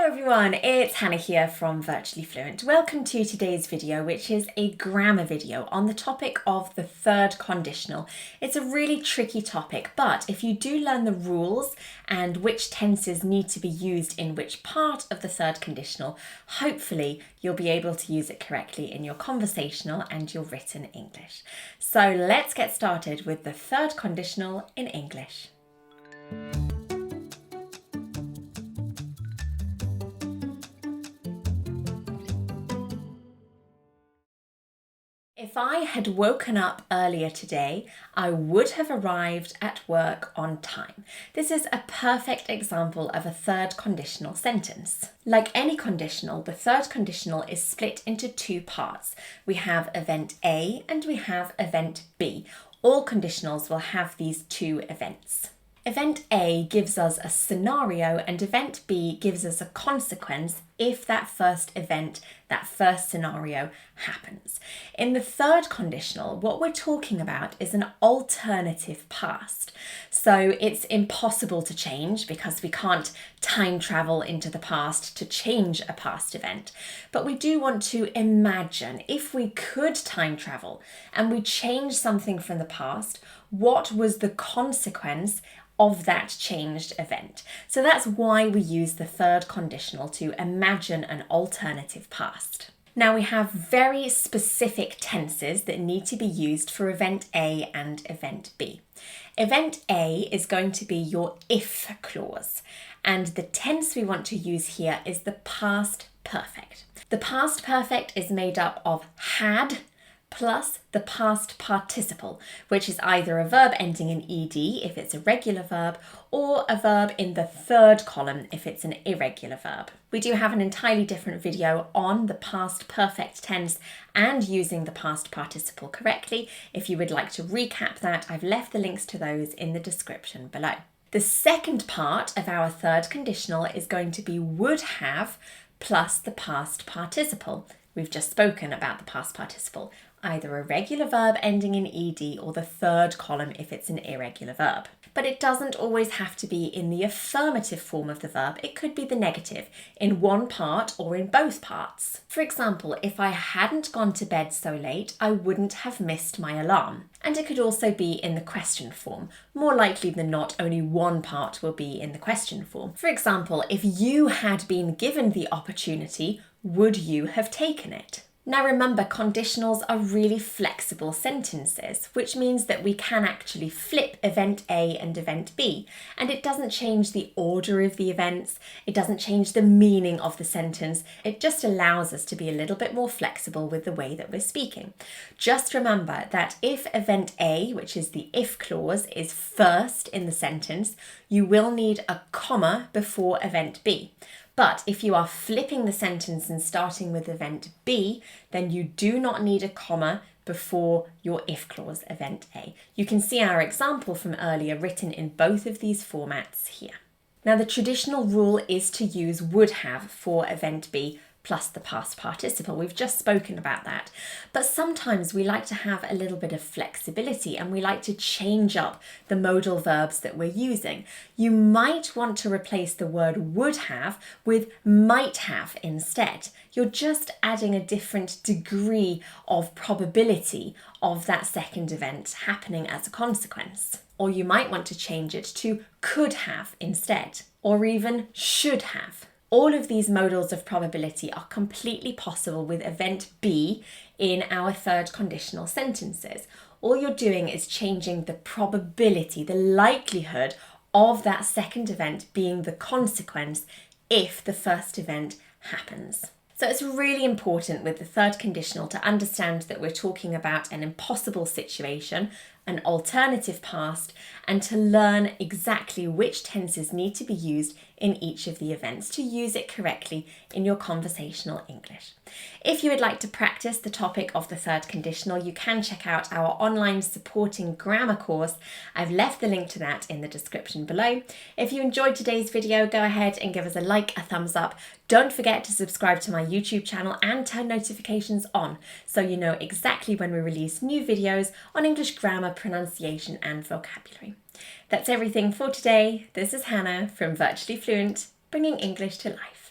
everyone, it's Hannah here from Virtually Fluent. Welcome to today's video, which is a grammar video on the topic of the third conditional. It's a really tricky topic, but if you do learn the rules and which tenses need to be used in which part of the third conditional, hopefully you'll be able to use it correctly in your conversational and your written English. So let's get started with the third conditional in English. If I had woken up earlier today, I would have arrived at work on time. This is a perfect example of a third conditional sentence. Like any conditional, the third conditional is split into two parts. We have event A and we have event B. All conditionals will have these two events. Event A gives us a scenario and event B gives us a consequence if that first event, that first scenario happens. In the third conditional, what we're talking about is an alternative past. So it's impossible to change because we can't time travel into the past to change a past event. But we do want to imagine if we could time travel and we change something from the past, what was the consequence of that changed event. So that's why we use the third conditional to imagine an alternative past. Now we have very specific tenses that need to be used for event A and event B. Event A is going to be your if clause, and the tense we want to use here is the past perfect. The past perfect is made up of had plus the past participle, which is either a verb ending in ed if it's a regular verb, or a verb in the third column if it's an irregular verb. We do have an entirely different video on the past perfect tense and using the past participle correctly. If you would like to recap that, I've left the links to those in the description below. The second part of our third conditional is going to be would have plus the past participle. We've just spoken about the past participle, either a regular verb ending in ed or the third column if it's an irregular verb. But it doesn't always have to be in the affirmative form of the verb. It could be the negative, in one part or in both parts. For example, if I hadn't gone to bed so late, I wouldn't have missed my alarm. And it could also be in the question form. More likely than not, only one part will be in the question form. For example, if you had been given the opportunity, would you have taken it? Now remember, conditionals are really flexible sentences, which means that we can actually flip event A and event B, and it doesn't change the order of the events, it doesn't change the meaning of the sentence, it just allows us to be a little bit more flexible with the way that we're speaking. Just remember that if event A, which is the if clause, is first in the sentence, you will need a comma before event B. But if you are flipping the sentence and starting with event B, then you do not need a comma before your if clause, event A. You can see our example from earlier written in both of these formats here. Now the traditional rule is to use would have for event B plus the past participle. We've just spoken about that. But sometimes we like to have a little bit of flexibility and we like to change up the modal verbs that we're using. You might want to replace the word would have with might have instead. You're just adding a different degree of probability of that second event happening as a consequence. Or you might want to change it to could have instead, or even should have. All of these modals of probability are completely possible with event B in our third conditional sentences. All you're doing is changing the probability, the likelihood of that second event being the consequence if the first event happens. So it's really important with the third conditional to understand that we're talking about an impossible situation, an alternative past, and to learn exactly which tenses need to be used in each of the events to use it correctly in your conversational English. If you would like to practice the topic of the third conditional, you can check out our online supporting grammar course. I've left the link to that in the description below. If you enjoyed today's video, go ahead and give us a like, a thumbs up. Don't forget to subscribe to my YouTube channel and turn notifications on so you know exactly when we release new videos on English grammar, pronunciation and vocabulary. That's everything for today. This is Hannah from Virtually Fluent, bringing English to life.